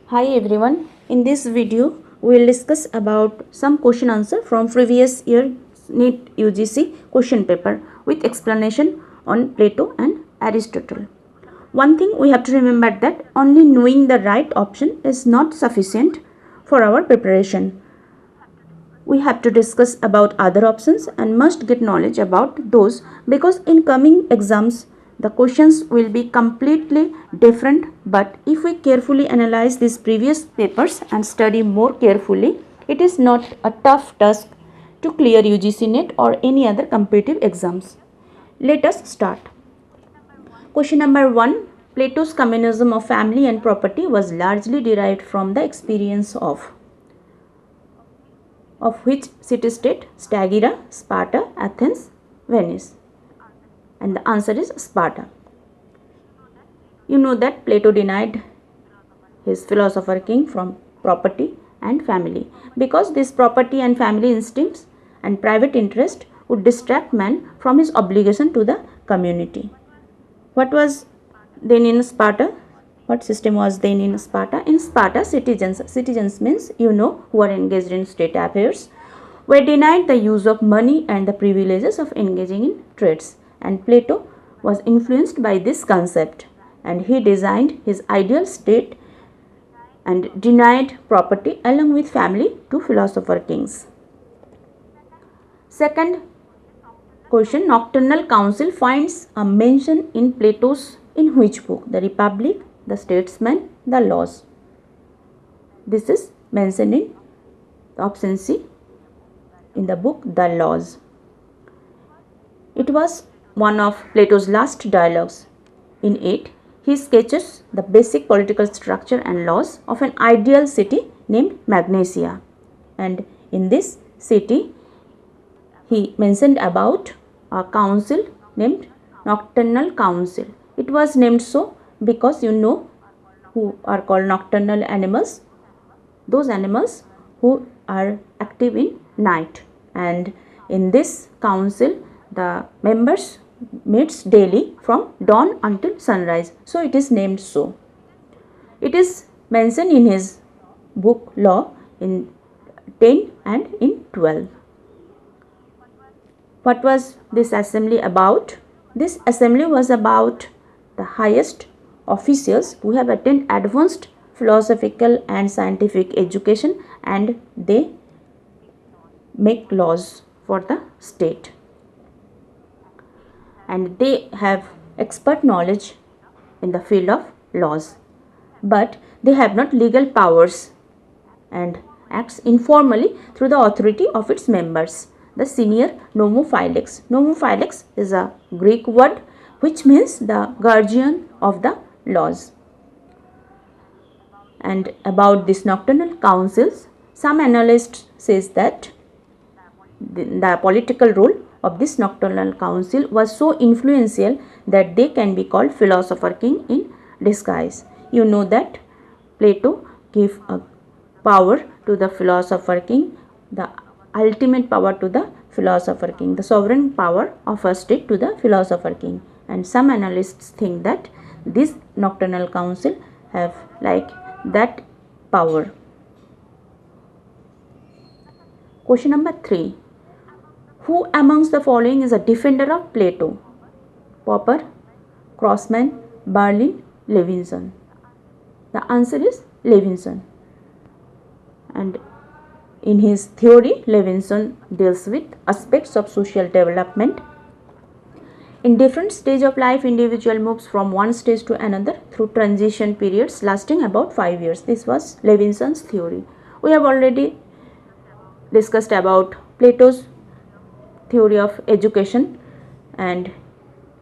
Hi everyone, in this video we will discuss about some question answer from previous year NEET UGC question paper with explanation on Plato and Aristotle. One thing we have to remember that only knowing the right option is not sufficient for our preparation. We have to discuss about other options and must get knowledge about those because in coming exams the questions will be completely different, but if we carefully analyze these previous papers and study more carefully, it is not a tough task to clear UGC NET or any other competitive exams. Let us start. Question number 1. Plato's communism of family and property was largely derived from the experience of which city-state? Stagira, Sparta, Athens, Venice. And the answer is Sparta. You know that Plato denied his philosopher king from property and family because this property and family instincts and private interest would distract man from his obligation to the community. What was then in Sparta? What system was then in Sparta? In Sparta, citizens means who are engaged in state affairs, were denied the use of money and the privileges of engaging in trades, and Plato was influenced by this concept and he designed his ideal state and denied property along with family to philosopher kings. Second question, nocturnal council finds a mention in Plato's in which book? The Republic, the Statesman, the Laws. This is mentioned in option C in the book The Laws. It was one of Plato's last dialogues. In it, he sketches the basic political structure and laws of an ideal city named Magnesia. And in this city, he mentioned about a council named Nocturnal Council. It was named so because who are called nocturnal animals, those animals who are active in night, and in this council the members meets daily from dawn until sunrise, so it is named so. It is mentioned in his book Law in 10 and in 12. What was this assembly about? This assembly was about the highest officials who have attained advanced philosophical and scientific education and they make laws for the state. And they have expert knowledge in the field of laws, but they have not legal powers and acts informally through the authority of its members, the senior nomophilex. Nomophilex is a Greek word which means the guardian of the laws. And about this nocturnal councils, some analysts says that the political role of this nocturnal council was so influential that they can be called philosopher king in disguise. You know that Plato gave a power to the philosopher king, the ultimate power to the philosopher king, the sovereign power of a state to the philosopher king. And some analysts think that this nocturnal council have like that power. Question number 3. Who amongst the following is a defender of Plato? Popper, Crossman, Berlin, Levinson. The answer is Levinson. And in his theory, Levinson deals with aspects of social development. In different stage of life, individual moves from one stage to another through transition periods lasting about 5 years. This was Levinson's theory. We have already discussed about Plato's theory of education, and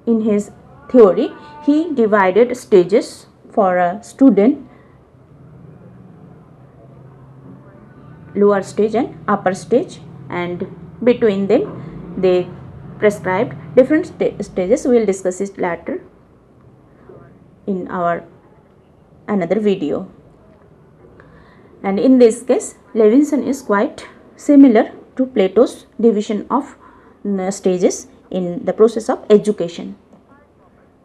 in his theory he divided stages for a student, lower stage and upper stage, and between them they prescribed different stages. We will discuss it later in our another video. And in this case Levinson is quite similar to Plato's division of stages in the process of education.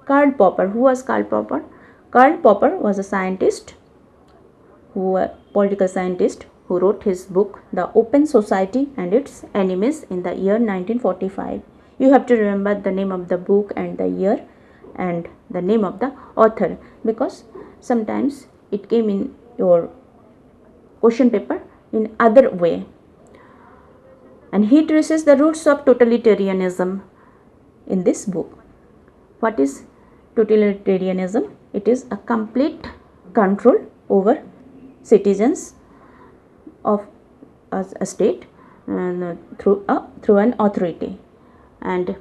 Karl Popper. Who was Karl Popper? Karl Popper was a scientist political scientist who wrote his book The Open Society and Its Enemies in the year 1945. You have to remember the name of the book and the year and the name of the author, because sometimes it came in your question paper in other way. And he traces the roots of totalitarianism in this book. What is totalitarianism? It is a complete control over citizens of a state through an authority. And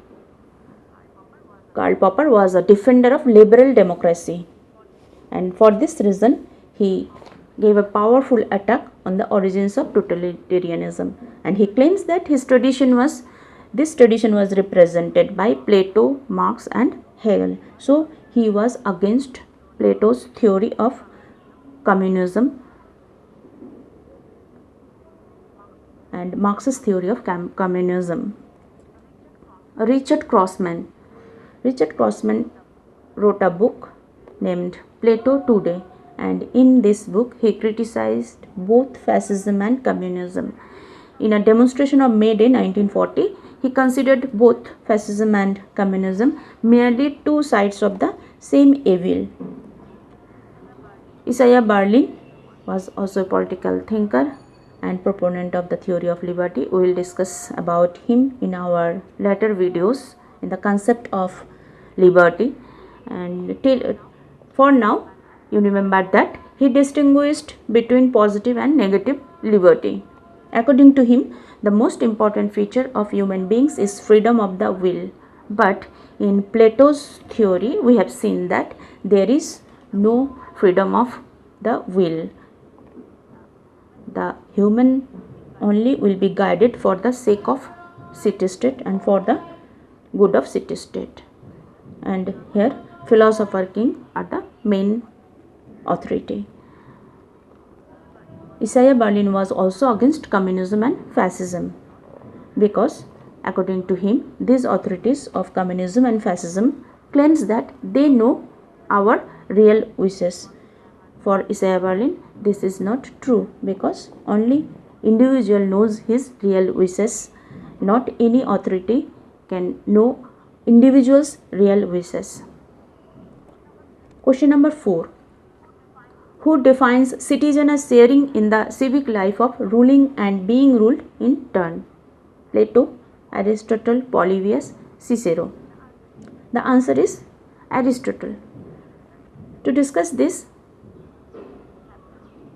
Karl Popper was a defender of liberal democracy, and for this reason he gave a powerful attack on the origins of totalitarianism, and he claims that this tradition was represented by Plato, Marx and Hegel. So he was against Plato's theory of communism and Marx's theory of communism. Richard Crossman wrote a book named Plato Today, and in this book he criticized both fascism and communism. In a demonstration of May Day 1940, he considered both fascism and communism merely two sides of the same evil. Isaiah Berlin was also a political thinker and proponent of the theory of liberty. We will discuss about him in our later videos in the concept of liberty. And for now, you remember that he distinguished between positive and negative liberty. According to him, the most important feature of human beings is freedom of the will. But in Plato's theory, we have seen that there is no freedom of the will. The human only will be guided for the sake of city-state and for the good of city-state. And here philosopher king are the main authority. Isaiah Berlin was also against communism and fascism, because according to him, these authorities of communism and fascism claims that they know our real wishes. For Isaiah Berlin, this is not true, because only individual knows his real wishes. Not any authority can know individual's real wishes. Question number 4. Who defines citizen as sharing in the civic life of ruling and being ruled in turn? Plato, Aristotle, Polybius, Cicero. The answer is Aristotle. To discuss this,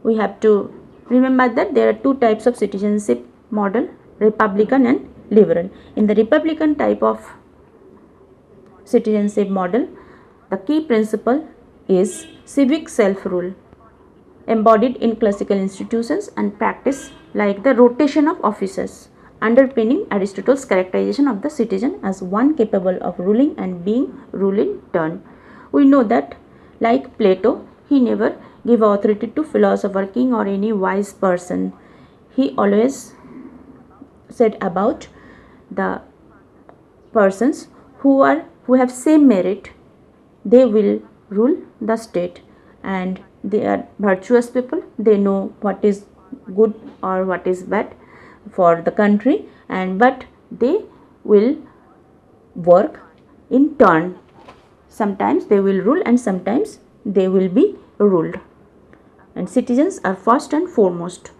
we have to remember that there are two types of citizenship model, republican and liberal. In the republican type of citizenship model, the key principle is civic self-rule, embodied in classical institutions and practice like the rotation of officers, underpinning Aristotle's characterization of the citizen as one capable of ruling and being ruled in turn. We know that, like Plato, he never gave authority to philosopher, king or any wise person. He always said about the persons who have same merit, they will rule the state, and they are virtuous people. They know what is good or what is bad for the country, but they will work in turn. Sometimes they will rule and sometimes they will be ruled. And citizens are first and foremost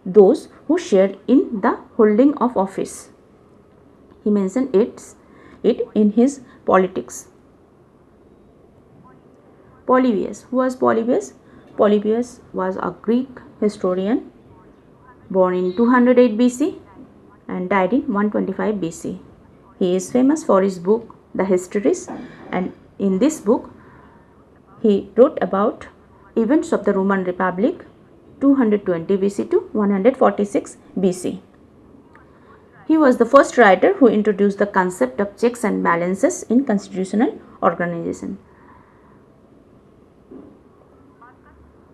those who share in the holding of office. He mentioned it in his Politics. Polybius. Who was Polybius? Polybius was a Greek historian born in 208 BC and died in 125 BC. He is famous for his book The Histories, and in this book he wrote about events of the Roman Republic 220 BC to 146 BC. He was the first writer who introduced the concept of checks and balances in constitutional organization.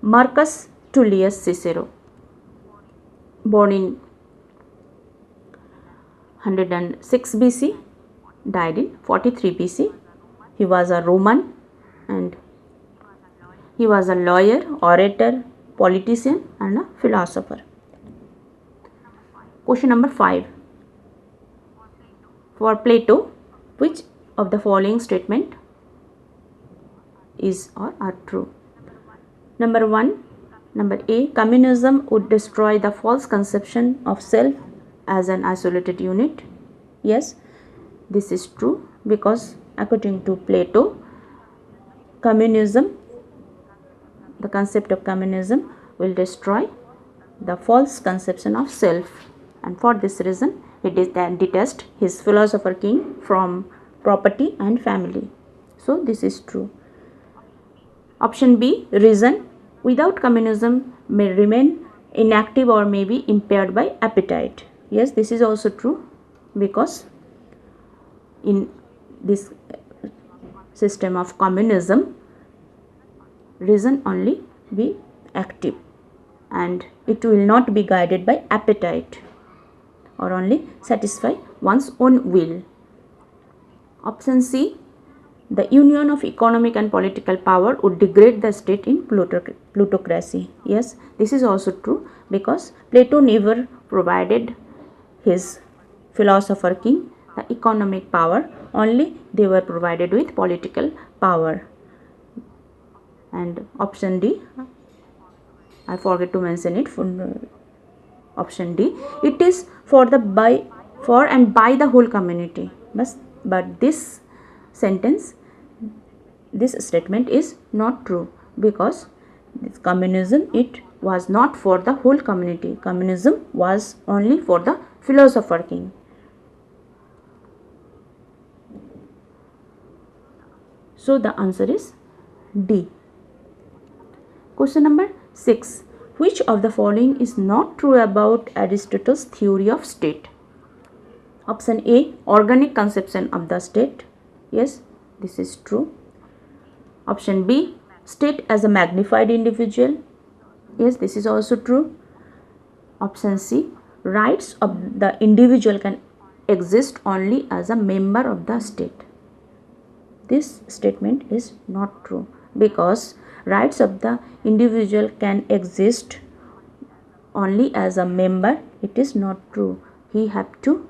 Marcus Tullius Cicero, born in 106 BC, died in 43 BC. He was a Roman and he was a lawyer, orator, politician and a philosopher. Question number 5. For Plato, which of the following statement is or are true? Number 1. Number A. Communism would destroy the false conception of self as an isolated unit. Yes, this is true because according to Plato, communism, the concept of communism will destroy the false conception of self, and for this reason he detest his philosopher king from property and family. So this is true. Option B. Reason without communism may remain inactive or may be impaired by appetite. Yes, this is also true because in this system of communism, reason only be active and it will not be guided by appetite or only satisfy one's own will. Option C. The union of economic and political power would degrade the state in plutocracy. Yes, this is also true because Plato never provided his philosopher king the economic power, only they were provided with political power. And option D, I forget to mention it, for option D, it is for and by the whole community. But this statement is not true because this communism, it was not for the whole community. Communism was only for the philosopher king. So the answer is D. Question number 6. Which of the following is not true about Aristotle's theory of state? Option A. Organic conception of the state. Yes, this is true. Option B. State as a magnified individual. Yes, this is also true. Option C. Rights of the individual can exist only as a member of the state. This statement is not true because rights of the individual can exist only as a member. It is not true. He have to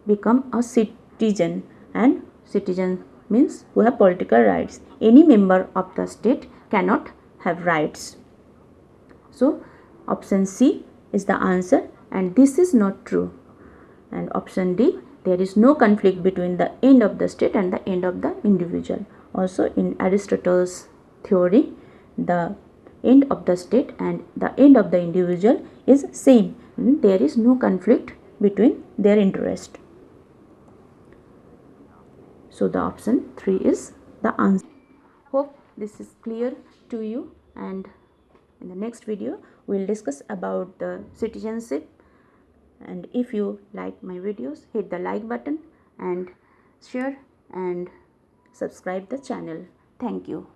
become a citizen, and citizen means who have political rights. Any member of the state cannot have rights. So option C is the answer, and this is not true. And option D, there is no conflict between the end of the state and the end of the individual. Also in Aristotle's theory, the end of the state and the end of the individual is same. There is no conflict between their interest. So the option 3 is the answer. Hope this is clear to you, and in the next video we will discuss about the citizenship. And if you like my videos, hit the like button and share and subscribe the channel. Thank you.